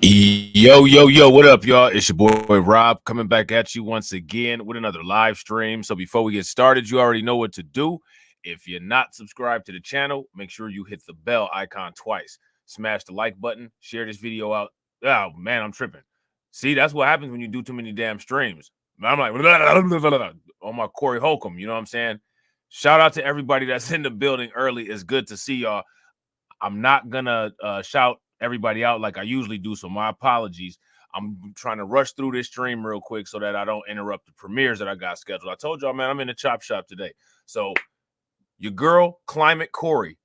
Yo, what up, y'all? It's your boy Rob coming back at you once again with another live stream. So before we get started, you already know what to do. If you're not subscribed to the channel, make sure you hit the bell icon twice. Smash the like button, share this video out. Oh, man, I'm tripping. See, that's what happens when you do too many damn streams. I'm like, on my Corey Holcomb, you know what I'm saying? Shout out to everybody that's in the building early. It's good to see y'all. I'm not gonna shout everybody out like I usually do, so my apologies. I'm trying to rush through this stream real quick so that I don't interrupt the premieres that I got scheduled. I told y'all, man, I'm in the chop shop today. So your girl, Climate Cori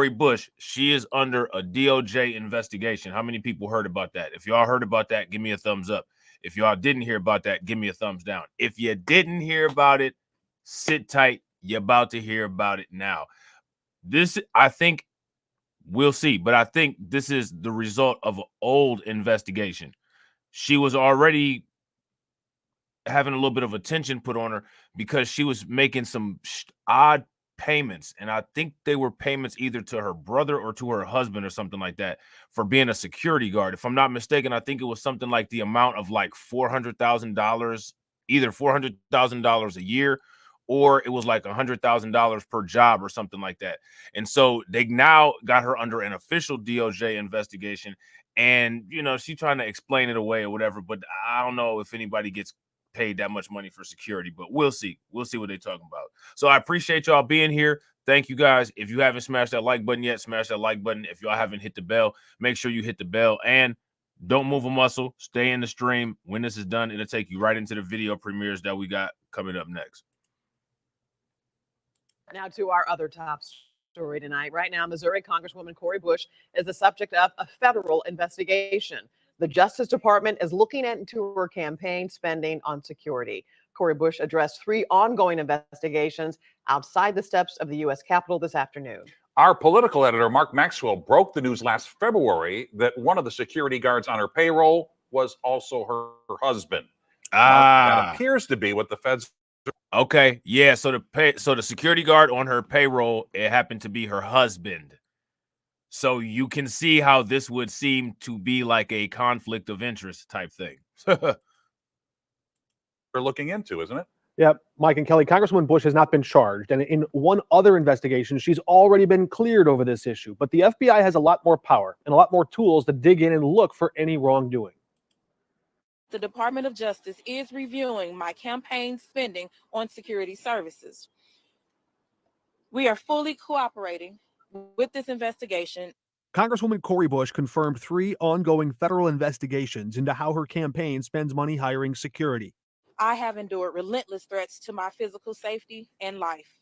Bush, she is under a DOJ investigation. How many people heard about that? If y'all heard about that, give me a thumbs up. If y'all didn't hear about that, give me a thumbs down. If you didn't hear about it, sit tight. You're about to hear about it now. This, I think, we'll see, but I think this is the result of an old investigation. She was already having a little bit of attention put on her because she was making some odd payments, and I think they were payments either to her brother or to her husband or something like that for being a security guard. If I'm not mistaken, I think it was something like the amount of like $400,000, either $400,000 a year, or it was like $100,000 per job or something like that. And so they now got her under an official DOJ investigation. And, you know, she's trying to explain it away or whatever, but I don't know if anybody gets paid that much money for security, but we'll see. We'll see what they're talking about. So I appreciate y'all being here. Thank you guys. If you haven't smashed that like button yet, smash that like button. If y'all haven't hit the bell, make sure you hit the bell and don't move a muscle. Stay in the stream. When this is done, it'll take you right into the video premieres that we got coming up next. Now to our other top story tonight. Right now, Missouri Congresswoman Cori Bush is the subject of a federal investigation. The Justice Department is looking into her campaign spending on security. Cori Bush addressed 3 ongoing investigations outside the steps of the U.S. Capitol this afternoon. Our political editor, Mark Maxwell, broke the news last February that one of the security guards on her payroll was also her husband. That appears to be what the feds. Okay, yeah. So the security guard on her payroll, it happened to be her husband. So you can see how this would seem to be like a conflict of interest type thing. They're looking into, isn't it? Yep, Mike and Kelly, Congresswoman Bush has not been charged. And in one other investigation, she's already been cleared over this issue. But the FBI has a lot more power and a lot more tools to dig in and look for any wrongdoing. The Department of Justice is reviewing my campaign spending on security services. We are fully cooperating with this investigation. Congresswoman Cori Bush confirmed 3 ongoing federal investigations into how her campaign spends money hiring security. I have endured relentless threats to my physical safety and life.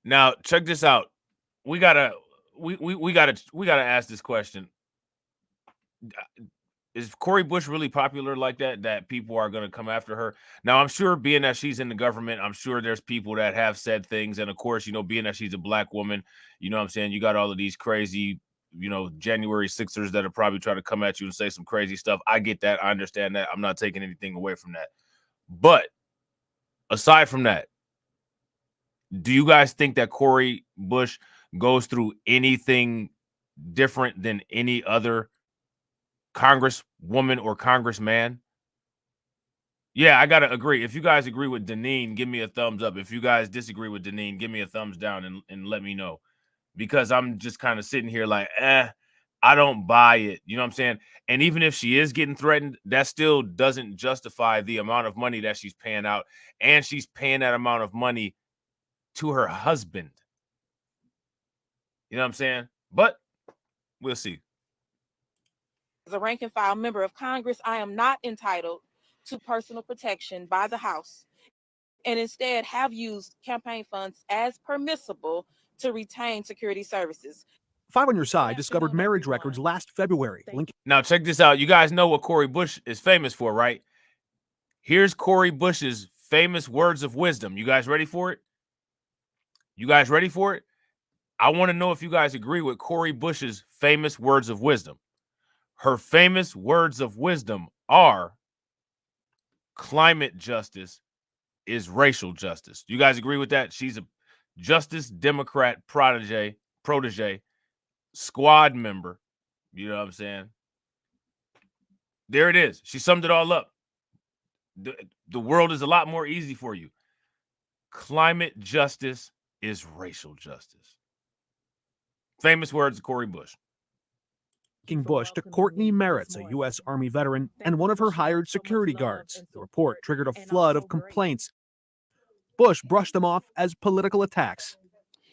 Now, check this out. We gotta ask this question. Is Cori Bush really popular like that people are going to come after her? Now, I'm sure being that she's in the government, I'm sure there's people that have said things. And of course, you know, being that she's a black woman, you know what I'm saying? You got all of these crazy, you know, January 6ers that are probably trying to come at you and say some crazy stuff. I get that. I understand that. I'm not taking anything away from that. But aside from that, do you guys think that Cori Bush goes through anything different than any other Congresswoman or congressman? Yeah, I gotta agree. If you guys agree with Deneen, give me a thumbs up. If you guys disagree with Deneen, give me a thumbs down and let me know. Because I'm just kind of sitting here like, I don't buy it. You know what I'm saying? And even if she is getting threatened, that still doesn't justify the amount of money that she's paying out. And she's paying that amount of money to her husband. You know what I'm saying? But we'll see. As a rank and file member of Congress, I am not entitled to personal protection by the House and instead have used campaign funds as permissible to retain security services. 5 on Your Side discovered marriage records last February. Now, check this out. You guys know what Cori Bush is famous for, right? Here's Cori Bush's famous words of wisdom. You guys ready for it? You guys ready for it? I want to know if you guys agree with Cori Bush's famous words of wisdom. Her famous words of wisdom are climate justice is racial justice. Do you guys agree with that? She's a Justice Democrat protege, squad member. You know what I'm saying? There it is. She summed it all up. The world is a lot more easy for you. Climate justice is racial justice. Famous words of Cori Bush. Bush to Courtney Merritt's, a U.S. Army veteran and one of her hired security guards. The report triggered a flood of complaints. Bush brushed them off as political attacks.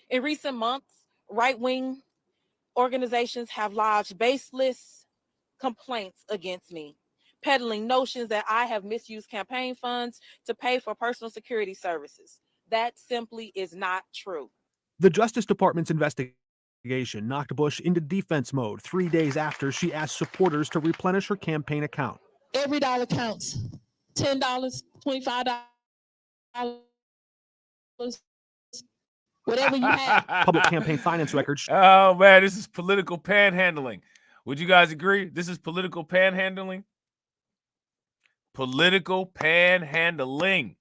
In recent months, right-wing organizations have lodged baseless complaints against me, peddling notions that I have misused campaign funds to pay for personal security services. That simply is not true. The Justice Department's investigation knocked Bush into defense mode 3 days after she asked supporters to replenish her campaign account. Every dollar counts. $10, $25, whatever you have. Public campaign finance records. Oh, man, this is political panhandling. Would you guys agree? This is political panhandling? Political panhandling.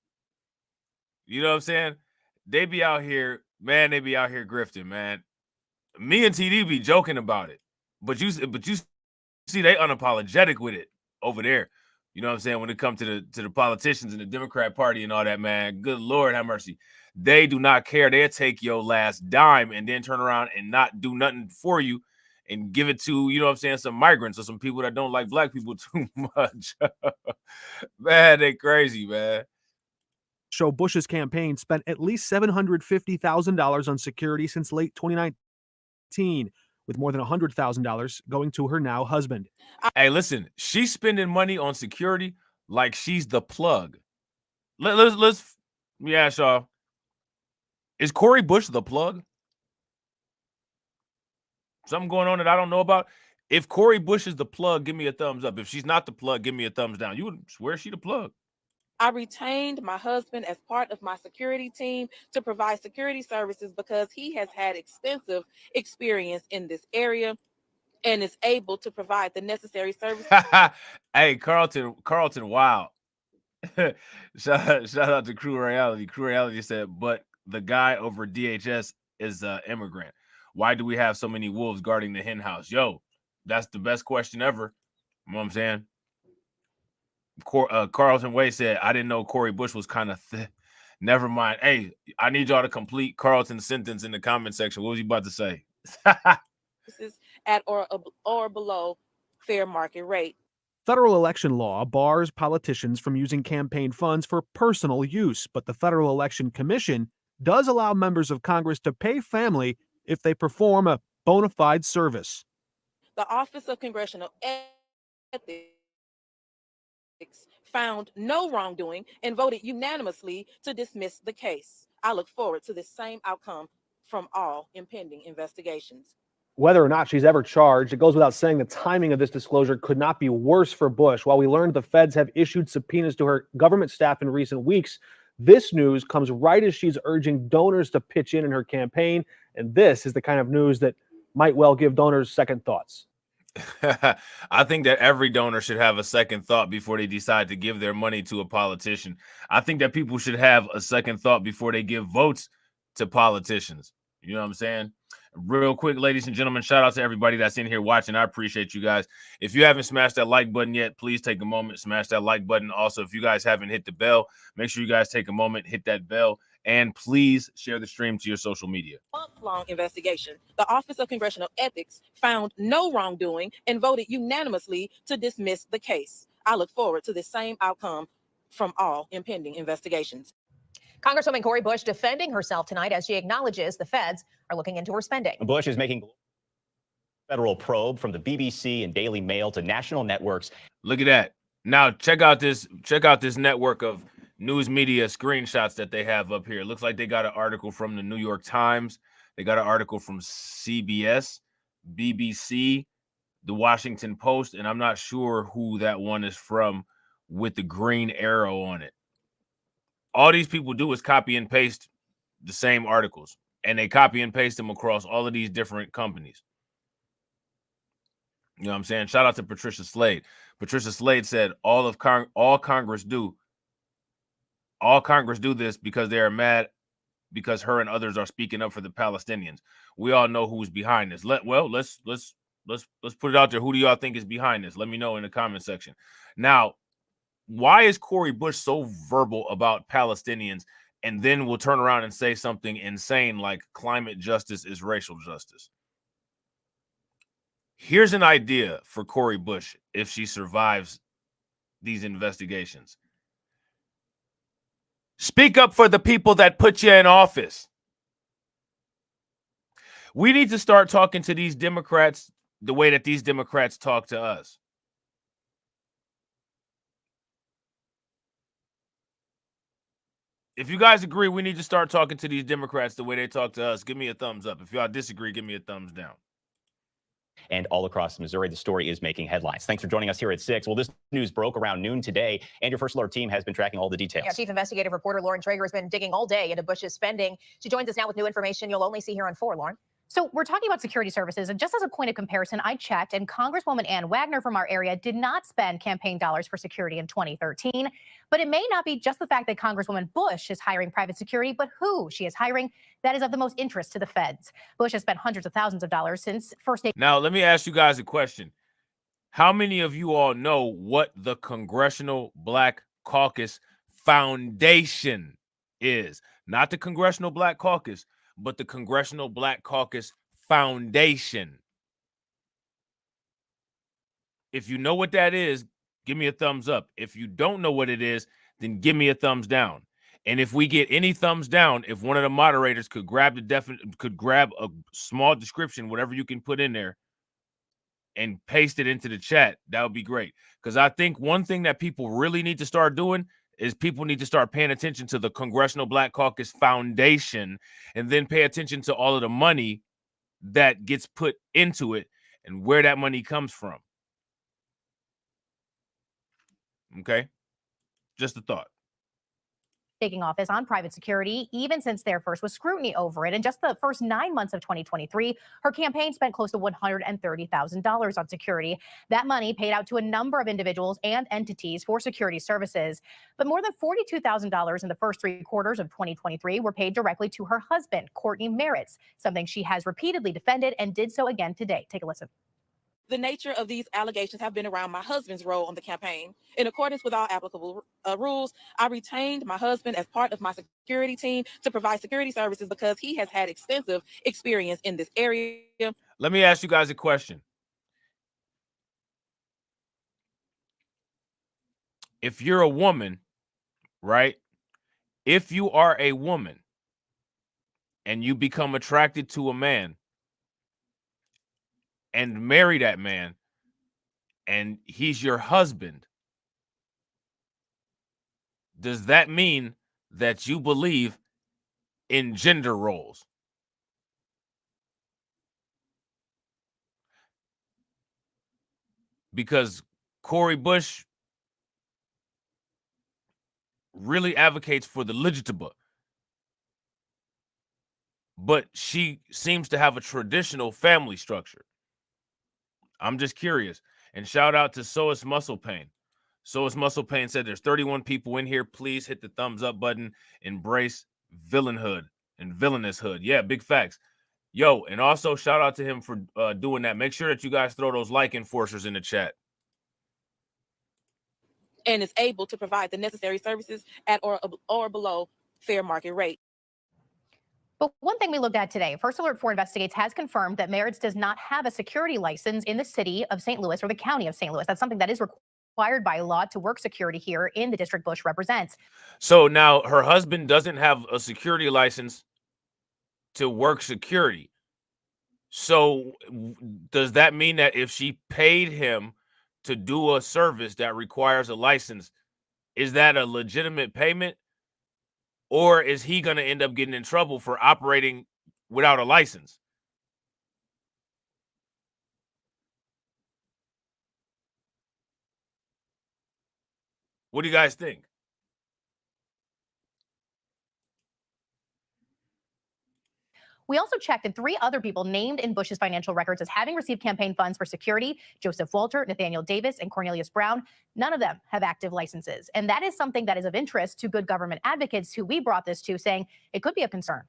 You know what I'm saying? They be out here, man, they be out here grifting, man. Me and TD be joking about it. But you see they unapologetic with it over there. You know what I'm saying? When it comes to the politicians and the Democrat Party and all that, man, good Lord have mercy. They do not care. They'll take your last dime and then turn around and not do nothing for you and give it to, you know what I'm saying, some migrants or some people that don't like black people too much. Man, they crazy, man. Show Bush's campaign spent at least $750,000 on security since late 2019, with more than $100,000 going to her now husband. Hey, listen, she's spending money on security like she's the plug. Let's yeah, Shaw. Is Cori Bush the plug? Something going on that I don't know about? If Cori Bush is the plug, give me a thumbs up. If she's not the plug, give me a thumbs down. You would swear she the plug. I retained my husband as part of my security team to provide security services because he has had extensive experience in this area and is able to provide the necessary services. Hey, Carlton, wow. shout out to Crew Reality. Crew Reality said, but the guy over DHS is an immigrant. Why do we have so many wolves guarding the hen house? Yo, that's the best question ever. You know what I'm saying? Carlton Way said, I didn't know Cori Bush was kind of never mind. Hey, I need y'all to complete Carlton's sentence in the comment section. What was he about to say? This is at or below fair market rate. Federal election law bars politicians from using campaign funds for personal use, but the Federal Election Commission does allow members of Congress to pay family if they perform a bona fide service. The Office of Congressional Ethics found no wrongdoing and voted unanimously to dismiss the case. I look forward to this same outcome from all impending investigations. Whether or not she's ever charged, it goes without saying the timing of this disclosure could not be worse for Bush. While we learned the feds have issued subpoenas to her government staff in recent weeks, this news comes right as she's urging donors to pitch in her campaign. And this is the kind of news that might well give donors second thoughts. I think that every donor should have a second thought before they decide to give their money to a politician. I think that people should have a second thought before they give votes to politicians. You know what I'm saying? Real quick, ladies and gentlemen, shout out to everybody that's in here watching. I appreciate you guys. If you haven't smashed that like button yet, please take a moment, smash that like button. Also, if you guys haven't hit the bell, make sure you guys take a moment, hit that bell, and please share the stream to your social media. Month-long investigation. The Office of Congressional Ethics found no wrongdoing and voted unanimously to dismiss the case. I look forward to the same outcome from all impending investigations. Congresswoman Cori Bush defending herself tonight as she acknowledges the feds are looking into her spending. Bush is making federal probe from the BBC and Daily Mail to national networks. Look at that. Now check out this network of news media screenshots that they have up here. It looks like they got an article from the New York Times. They got an article from CBS, BBC, the Washington Post, and I'm not sure who that one is from with the green arrow on it. All these people do is copy and paste the same articles, and they copy and paste them across all of these different companies. You know what I'm saying? Shout out to Patricia Slade. Patricia Slade said all Congress do this because they are mad because her and others are speaking up for the Palestinians. We all know who's behind this. Let's Let's put it out there. Who do y'all think is behind this? Let me know in the comment section. Now, why is Cori Bush so verbal about Palestinians, and then will turn around and say something insane like climate justice is racial justice? Here's an idea for Cori Bush if she survives these investigations. Speak up for the people that put you in office. We need to start talking to these Democrats the way that these Democrats talk to us. If you guys agree, we need to start talking to these Democrats the way they talk to us. Give me a thumbs up. If y'all disagree, give me a thumbs down. And all across Missouri, the story is making headlines. Thanks for joining us here at 6. Well, this news broke around noon today, and your First Alert team has been tracking all the details. Yeah, Chief Investigative Reporter Lauren Traeger has been digging all day into Bush's spending. She joins us now with new information you'll only see here on 4, Lauren. So we're talking about security services, and just as a point of comparison, I checked, and Congresswoman Ann Wagner from our area did not spend campaign dollars for security in 2013. But it may not be just the fact that Congresswoman Bush is hiring private security, but who she is hiring that is of the most interest to the feds. Bush has spent hundreds of thousands of dollars since first. Now, let me ask you guys a question. How many of you all know what the Congressional Black Caucus Foundation is? Not the Congressional Black Caucus, but the Congressional Black Caucus Foundation. If you know what that is, give me a thumbs up. If you don't know what it is, then give me a thumbs down. And if we get any thumbs down, if one of the moderators could grab a small description, whatever you can put in there, and paste it into the chat, that would be great. Because I think one thing that people really need to start doing is people need to start paying attention to the Congressional Black Caucus Foundation, and then pay attention to all of the money that gets put into it and where that money comes from. Okay? Just a thought. Taking office on private security, even since there first was scrutiny over it. In just the first 9 months of 2023, her campaign spent close to $130,000 on security. That money paid out to a number of individuals and entities for security services. But more than $42,000 in the first 3 quarters of 2023 were paid directly to her husband, Courtney Merritt's, something she has repeatedly defended and did so again today. Take a listen. The nature of these allegations have been around my husband's role on the campaign. In accordance with all applicable rules, I retained my husband as part of my security team to provide security services because he has had extensive experience in this area. Let me ask you guys a question. If you're a woman, right? If you are a woman and you become attracted to a man and marry that man, and he's your husband, does that mean that you believe in gender roles? Because Cori Bush really advocates for the legitimate, but she seems to have a traditional family structure. I'm just curious. And shout out to Sois Muscle Pain. Sois Muscle Pain said there's 31 people in here. Please hit the thumbs up button. Embrace villainhood and villainous hood. Yeah, big facts. Yo, and also shout out to him for doing that. Make sure that you guys throw those like enforcers in the chat. And is able to provide the necessary services at or below fair market rate. But one thing we looked at today, First Alert 4 Investigates has confirmed that Merritt's does not have a security license in the city of St. Louis or the county of St. Louis. That's something that is required by law to work security here in the district Bush represents. So now her husband doesn't have a security license to work security. So does that mean that if she paid him to do a service that requires a license, is that a legitimate payment? Or is he going to end up getting in trouble for operating without a license? What do you guys think? We also checked, and 3 other people named in Bush's financial records as having received campaign funds for security, Joseph Walter, Nathaniel Davis, and Cornelius Brown. None of them have active licenses. And that is something that is of interest to good government advocates who we brought this to, saying it could be a concern.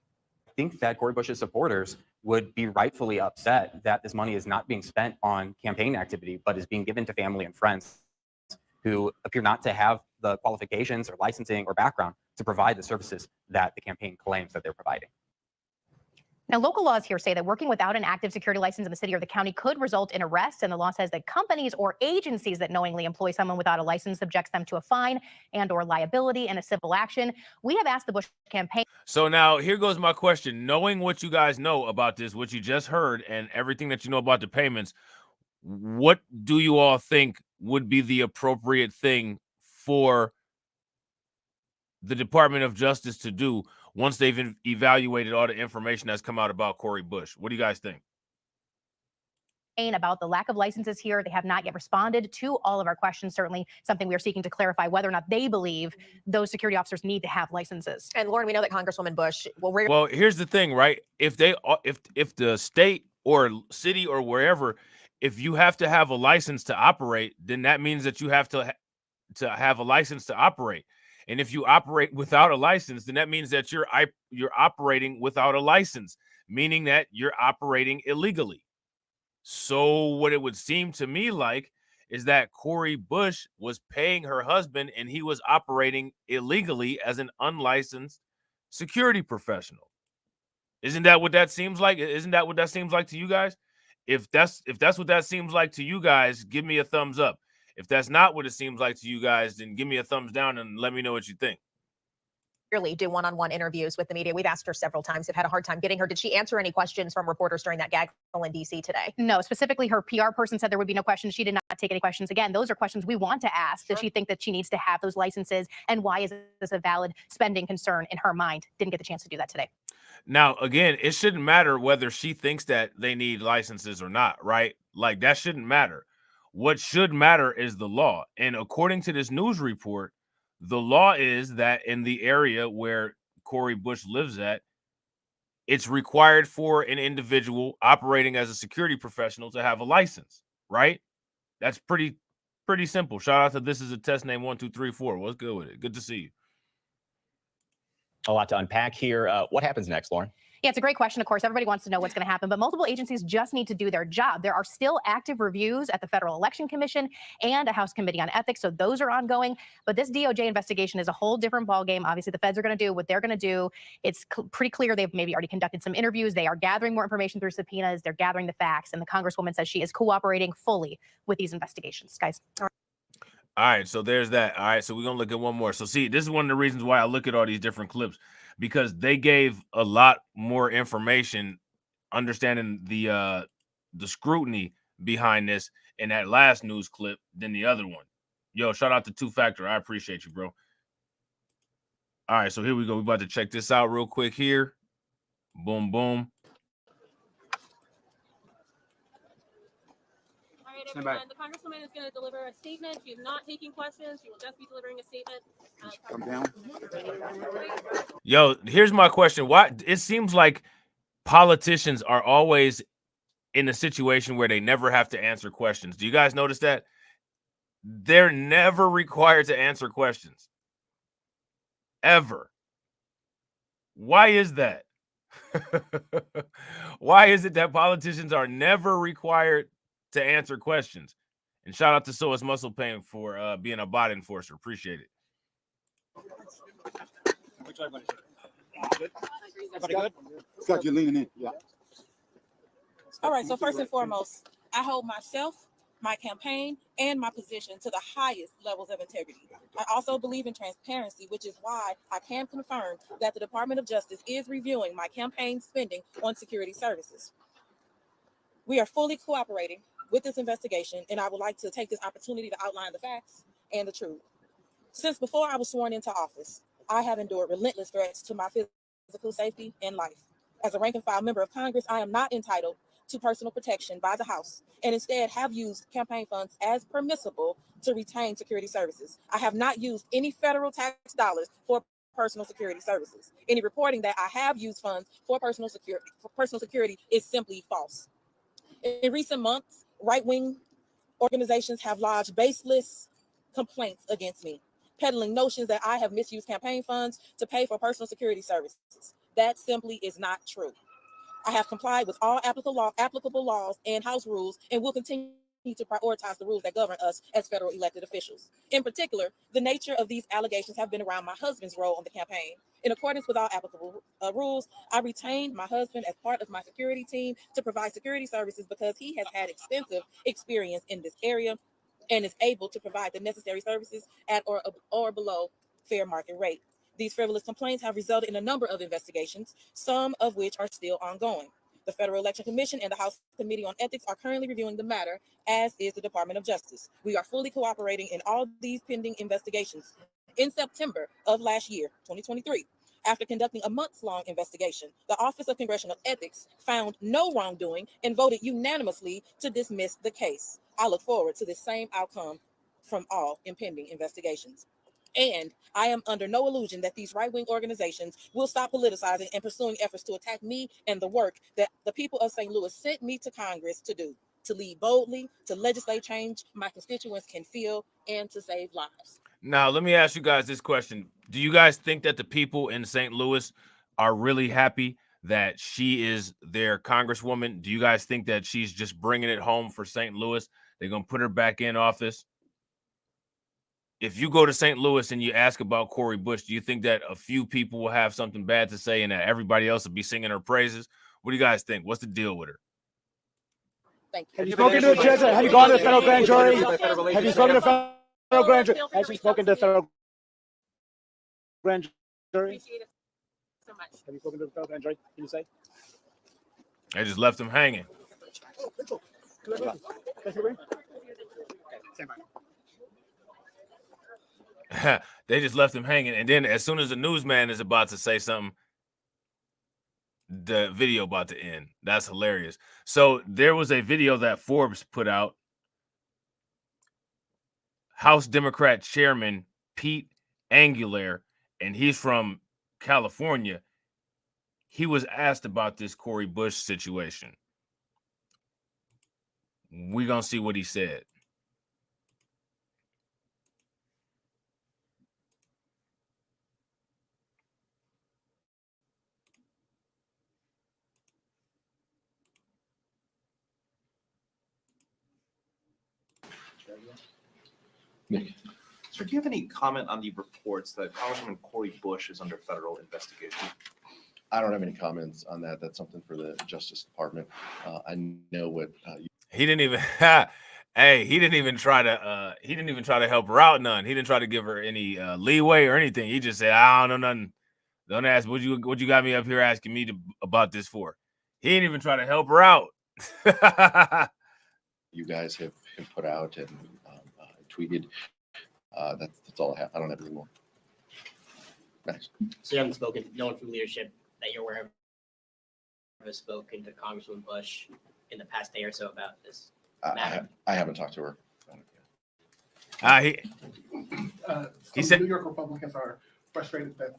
think that Cori Bush's supporters would be rightfully upset that this money is not being spent on campaign activity, but is being given to family and friends who appear not to have the qualifications or licensing or background to provide the services that the campaign claims that they're providing. Now, local laws here say that working without an active security license in the city or the county could result in arrest. And the law says that companies or agencies that knowingly employ someone without a license subjects them to a fine and or liability in a civil action. We have asked the Bush campaign. So now here goes my question. Knowing what you guys know about this, what you just heard, and everything that you know about the payments, what do you all think would be the appropriate thing for the Department of Justice to do once they've evaluated all the information that's come out about Cori Bush? What do you guys think? About the lack of licenses here. They have not yet responded to all of our questions. Certainly something we are seeking to clarify whether or not they believe those security officers need to have licenses. And Lauren, we know that Congresswoman Bush will. Well, here's the thing, right? If the state or city or wherever, if you have to have a license to operate, then that means that you have to have a license to operate. And if you operate without a license, then that means that you're operating without a license, meaning that you're operating illegally. So what it would seem to me like is that Cori Bush was paying her husband and he was operating illegally as an unlicensed security professional. Isn't that what that seems like? Isn't that what that seems like to you guys? If that's what that seems like to you guys, give me a thumbs up. If that's not what it seems like to you guys, then give me a thumbs down and let me know what you think. Really do one-on-one interviews with the media. We've asked her several times. We've had a hard time getting her. Did she answer any questions from reporters during that gag in D.C. today? No, specifically her PR person said there would be no questions. She did not take any questions. Again, those are questions we want to ask. Does she think that she needs to have those licenses? And why is this a valid spending concern in her mind? Didn't get the chance to do that today. Now, again, it shouldn't matter whether she thinks that they need licenses or not, right? Like, that shouldn't matter. What should matter is the law. And according to this news report, the law is that in the area where Cori Bush lives at, it's required for an individual operating as a security professional to have a license, right? That's pretty simple. Shout out to This Is a Test Name 1234. What's good with it? Good to see you. A lot to unpack here. What happens next, Lauren? Yeah, it's a great question. Of course, everybody wants to know what's going to happen, but multiple agencies just need to do their job. There are still active reviews at the Federal Election Commission and a House Committee on Ethics, so those are ongoing. But this DOJ investigation is a whole different ballgame. Obviously, the feds are going to do what they're going to do. It's pretty clear they've maybe already conducted some interviews. They are gathering more information through subpoenas. They're gathering the facts, and the Congresswoman says she is cooperating fully with these investigations. Guys. All right, so there's that. All right, so we're going to look at one more. So see, this is one of the reasons why I look at all these different clips, because they gave a lot more information, understanding the scrutiny behind this in that last news clip than the other one. Yo, shout out to Two Factor. I appreciate you, bro. All right, so here we go. We're about to check this out real quick here. Boom, boom. Everyone. The Congresswoman is going to deliver a statement. She is not taking questions. She will just be delivering a statement. Come down. Yo, here's my question. Why it seems like politicians are always in a situation where they never have to answer questions. Do you guys notice that? They're never required to answer questions. Ever. Why is that? Why is it that politicians are never required to answer questions? And shout out to So It's Muscle Pain for being a bot enforcer. Appreciate it. Everybody good? Scott, you're leaning in. Yeah. All right. So first and foremost, I hold myself, my campaign, and my position to the highest levels of integrity. I also believe in transparency, which is why I can confirm that the Department of Justice is reviewing my campaign spending on security services. We are fully cooperating with this investigation, and I would like to take this opportunity to outline the facts and the truth. Since before I was sworn into office, I have endured relentless threats to my physical safety and life. As a rank and file member of Congress, I am not entitled to personal protection by the House, and instead have used campaign funds as permissible to retain security services. I have not used any federal tax dollars for personal security services. Any reporting that I have used funds for personal security is simply false. In recent months, right-wing organizations have lodged baseless complaints against me, peddling notions that I have misused campaign funds to pay for personal security services. That simply is not true. I have complied with all applicable laws and House rules and will continue to prioritize the rules that govern us as federal elected officials. In particular, the nature of these allegations have been around my husband's role on the campaign. In accordance with all applicable rules, I retained my husband as part of my security team to provide security services because he has had extensive experience in this area and is able to provide the necessary services at or below fair market rate. These frivolous complaints have resulted in a number of investigations, some of which are still ongoing. The Federal Election Commission and the House Committee on Ethics are currently reviewing the matter, as is the Department of Justice. We are fully cooperating in all these pending investigations. In September of last year, 2023, after conducting a months-long investigation, the Office of Congressional Ethics found no wrongdoing and voted unanimously to dismiss the case. I look forward to the same outcome from all impending investigations. And I am under no illusion that these right-wing organizations will stop politicizing and pursuing efforts to attack me and the work that the people of St. Louis sent me to Congress to do, to lead boldly, to legislate change my constituents can feel, and to save lives. Now, let me ask you guys this question. Do you guys think that the people in St. Louis are really happy that she is their Congresswoman? Do you guys think that she's just bringing it home for St. Louis? They're going to put her back in office? If you go to St. Louis and you ask about Cori Bush, do you think that a few people will have something bad to say and that everybody else will be singing her praises? What do you guys think? What's the deal with her? Thank you. Have you spoken to a judge? Have you gone to the federal grand jury? Have you spoken to federal grand jury? Has she spoken to the federal grand jury? Appreciate it so much. Have you spoken to the federal grand jury? Can you say? They just left him hanging. They just left him hanging. And then as soon as the newsman is about to say something, the video about to end. That's hilarious. So there was a video that Forbes put out. House Democrat Chairman Pete Angular, and he's from California. He was asked about this Cori Bush situation. We're going to see what he said. Sir, do you have any comment on the reports that Congresswoman Cori Bush is under federal investigation? I don't have any comments on that. That's something for the Justice Department. I know what he didn't even hey, he didn't even try to help her out none. He didn't try to give her any leeway or anything. He just said, I don't know nothing. Don't ask what you got me up here asking me about this for. He didn't even try to help her out. you guys have put out and tweeted. That's all I have. I don't have any more. Next. So you haven't spoken, no one from leadership that you're aware of has spoken to Congresswoman Bush in the past day or so about this matter? I haven't talked to her. He said New York Republicans are frustrated that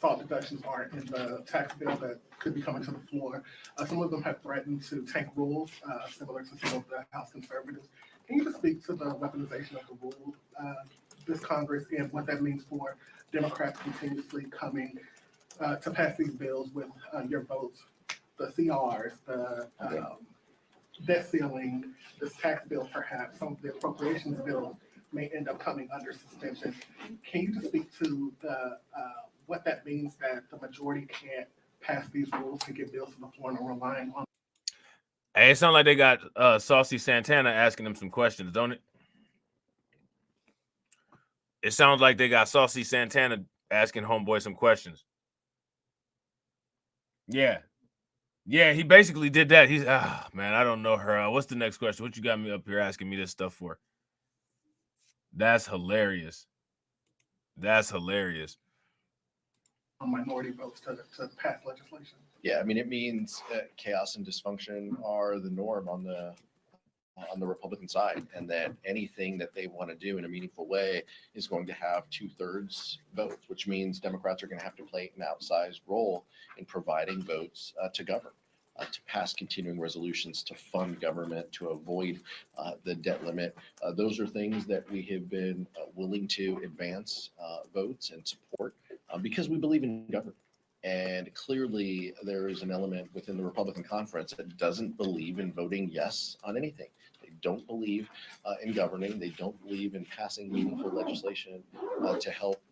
fraud deductions aren't in the tax bill that could be coming to the floor. Some of them have threatened to tank rules, similar to some of the House conservatives. Can you just speak to the weaponization of the rule this Congress and what that means for Democrats continuously coming to pass these bills with your votes, the CRs, the debt ceiling, this tax bill perhaps, some of the appropriations bills may end up coming under suspension. Can you just speak to the what that means that the majority can't pass these rules to get bills to the floor and are relying on? Hey, it sounds like they got Saucy Santana asking them some questions, don't it? It sounds like they got Saucy Santana asking homeboy some questions. Yeah. Yeah, he basically did that. He's, man, I don't know her. What's the next question? What you got me up here asking me this stuff for? That's hilarious. That's hilarious. Minority votes to pass legislation. Yeah, I mean, it means chaos and dysfunction are the norm on the Republican side, and that anything that they want to do in a meaningful way is going to have 2/3 votes, which means Democrats are going to have to play an outsized role in providing votes to govern, to pass continuing resolutions, to fund government, to avoid the debt limit. Those are things that we have been willing to advance votes and support because we believe in government. And clearly, there is an element within the Republican conference that doesn't believe in voting yes on anything. They don't believe in governing. They don't believe in passing meaningful legislation to help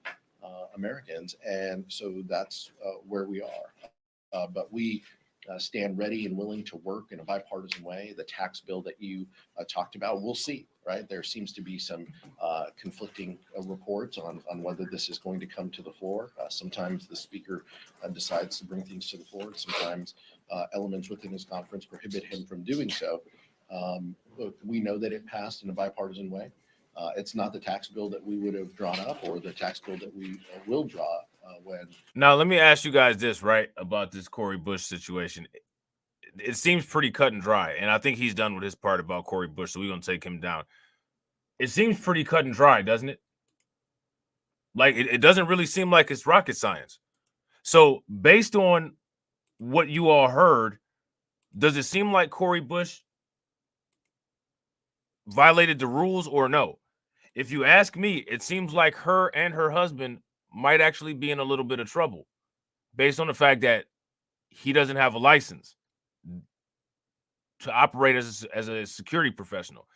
Americans. And so that's where we are. But we stand ready and willing to work in a bipartisan way. The tax bill that you talked about, we'll see, right? There seems to be some conflicting reports on whether this is going to come to the floor. Sometimes the speaker decides to bring things to the floor. Sometimes elements within his conference prohibit him from doing so. Look, we know that it passed in a bipartisan way. It's not the tax bill that we would have drawn up or the tax bill that we will draw when. Now, let me ask you guys this, right, about this Cori Bush situation. It seems pretty cut and dry, and I think he's done with his part about Cori Bush, so we're going to take him down. It seems pretty cut and dry, doesn't it? Like, it doesn't really seem like it's rocket science. So, based on what you all heard, does it seem like Cori Bush violated the rules or no? If you ask me, it seems like her and her husband might actually be in a little bit of trouble based on the fact that he doesn't have a license to operate as a security professional.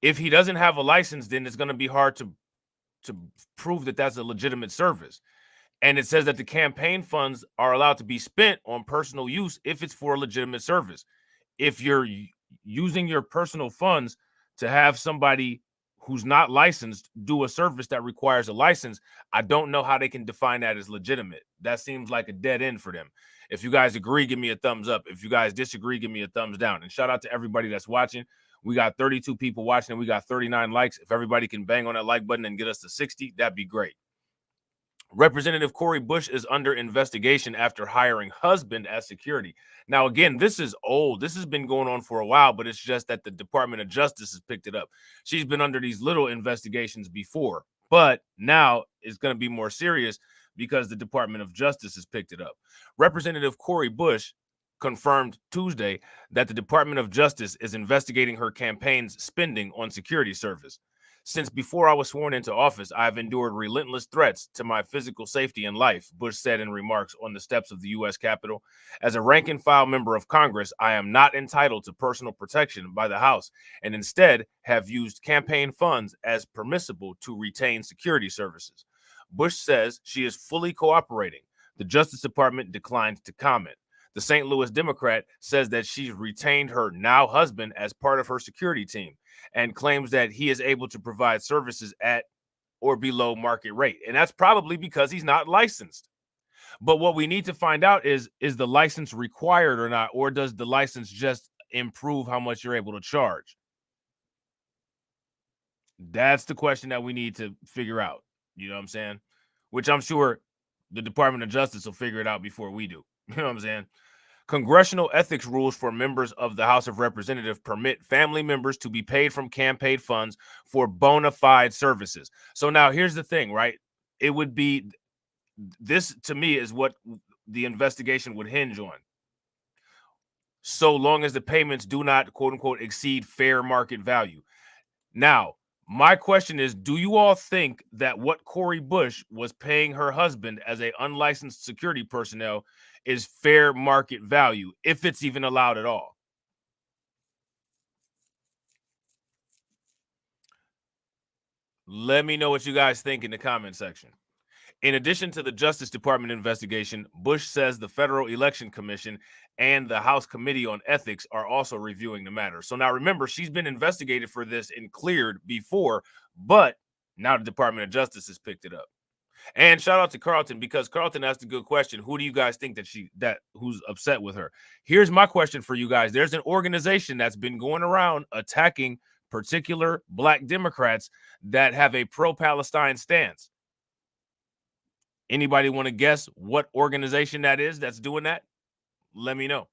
If he doesn't have a license, then it's going to be hard to prove that that's a legitimate service. And it says that the campaign funds are allowed to be spent on personal use if it's for a legitimate service. If you're using your personal funds to have somebody who's not licensed do a service that requires a license, I don't know how they can define that as legitimate. That seems like a dead end for them. If you guys agree, give me a thumbs up. If you guys disagree, give me a thumbs down. And shout out to everybody that's watching. We got 32 people watching and we got 39 likes. If everybody can bang on that like button and get us to 60, that'd be great. Representative Cori Bush is under investigation after hiring husband as security. Now, again, this is old. This has been going on for a while, but it's just that the Department of Justice has picked it up. She's been under these little investigations before, but now it's going to be more serious because the Department of Justice has picked it up. Representative Cori Bush confirmed Tuesday that the Department of Justice is investigating her campaign's spending on security service. Since before I was sworn into office, I have endured relentless threats to my physical safety and life, Bush said in remarks on the steps of the U.S. Capitol. As a rank-and-file member of Congress, I am not entitled to personal protection by the House and instead have used campaign funds as permissible to retain security services. Bush says she is fully cooperating. The Justice Department declined to comment. The St. Louis Democrat says that she's retained her now husband as part of her security team and claims that he is able to provide services at or below market rate. And that's probably because he's not licensed. But what we need to find out is the license required or not, or does the license just improve how much you're able to charge? That's the question that we need to figure out. You know what I'm saying? Which I'm sure the Department of Justice will figure it out before we do. You know what I'm saying? Congressional ethics rules for members of the House of Representatives permit family members to be paid from campaign funds for bona fide services. So now here's the thing, right? It would be, this to me is what the investigation would hinge on. So long as the payments do not, quote unquote, exceed fair market value. Now, my question is, do you all think that what Cori Bush was paying her husband as a unlicensed security personnel is fair market value, if it's even allowed at all? Let me know what you guys think in the comment section. In addition to the Justice Department investigation, Bush says the Federal Election Commission and the House Committee on Ethics are also reviewing the matter. So now remember, she's been investigated for this and cleared before, but now the Department of Justice has picked it up. And shout out to Carlton, because Carlton asked a good question. Who do you guys think who's upset with her? Here's my question for you guys. There's an organization that's been going around attacking particular Black Democrats that have a pro-Palestine stance. Anybody want to guess what organization that is that's doing that? Let me know.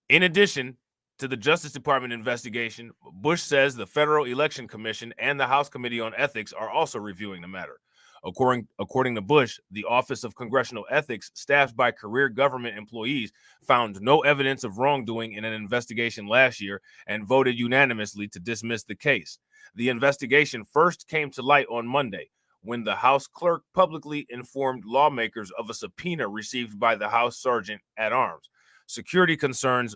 In addition to the Justice Department investigation, Bush says the Federal Election Commission and the House Committee on Ethics are also reviewing the matter. According to Bush, the Office of Congressional Ethics, staffed by career government employees, found no evidence of wrongdoing in an investigation last year and voted unanimously to dismiss the case. The investigation first came to light on Monday when the House clerk publicly informed lawmakers of a subpoena received by the House Sergeant at Arms. Security concerns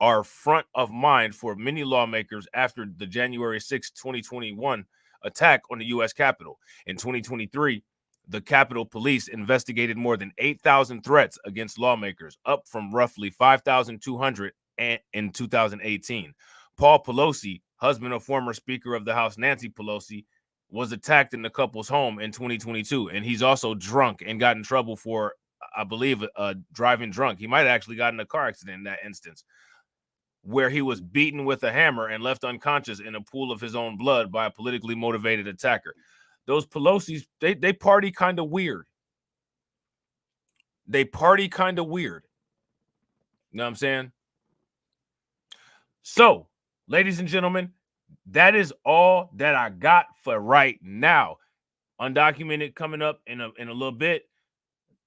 are front of mind for many lawmakers after the January 6, 2021 attack on the U.S. Capitol. In 2023, the Capitol Police investigated more than 8,000 threats against lawmakers, up from roughly 5,200 in 2018. Paul Pelosi, husband of former Speaker of the House Nancy Pelosi, was attacked in the couple's home in 2022, and he's also drunk and got in trouble for, I believe, driving drunk. He might have actually gotten in a car accident in that instance, where he was beaten with a hammer and left unconscious in a pool of his own blood by a politically motivated attacker. Those Pelosi's, they party kind of weird. They party kind of weird. You know what I'm saying? So, ladies and gentlemen, that is all that I got for right now. Undocumented coming up in a little bit.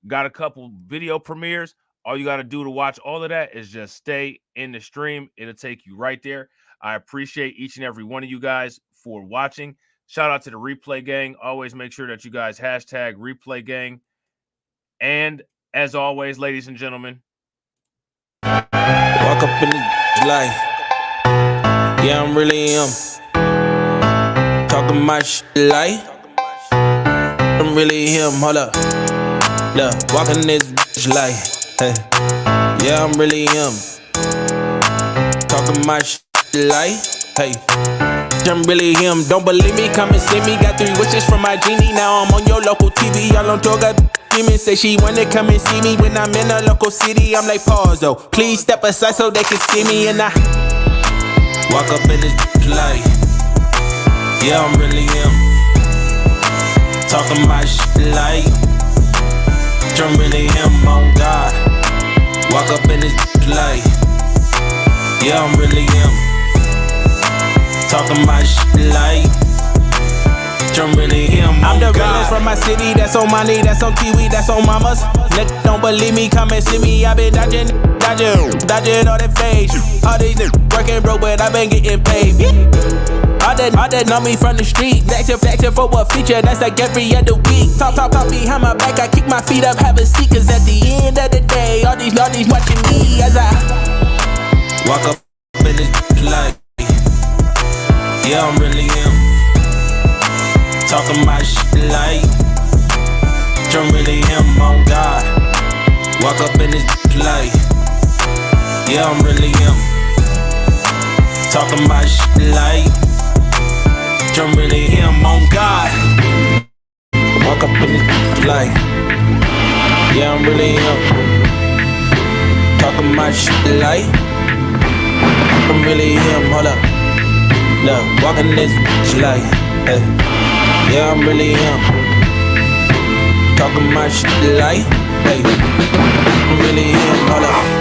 Got a couple video premieres. All you got to do to watch all of that is just stay in the stream. It'll take you right there. I appreciate each and every one of you guys for watching. Shout out to the Replay Gang. Always make sure that you guys hashtag Replay Gang. And as always, ladies and gentlemen, walk up in the life. Yeah, I'm really talking my shit like I'm really him. Hold up. Look, walking this bitch like. Hey. Yeah, I'm really him. Talking my shit like, hey, I'm really him. Don't believe me? Come and see me. Got 3 wishes from my genie. Now I'm on your local TV. Y'all on tour, got demons. Say she wanna come and see me when I'm in a local city. I'm like, pause though. Please step aside so they can see me. And I walk up in this like, yeah, I'm really him. Talking my shit like, I'm really him, on God. Walk up in this like, yeah, I'm really him. Talking my shit like, I'm really him. I'm the realest from my city. That's on money, that's on TV, that's on mamas. Niggas don't believe me, come and see me. I been dodging all that face. All these niggas working broke, but I been getting paid. All that know me from the street. Flexing for a feature, that's like every other week. Talk behind my back, I kick my feet up, have a seat. Cause at the end of the day, all these watching me as I walk up in this like, yeah, I'm really him. Talking my shit like, I'm really him, on God. Walk up in this like, yeah, I'm really him. Talking my shit like, I'm really him, on God. Walk up in this like, yeah, I'm really him. Talking my shit like, I'm really him. Hold up, look, walking this like, hey, yeah, I'm really him. Talking my shit like, hey, I'm really him. Hold up.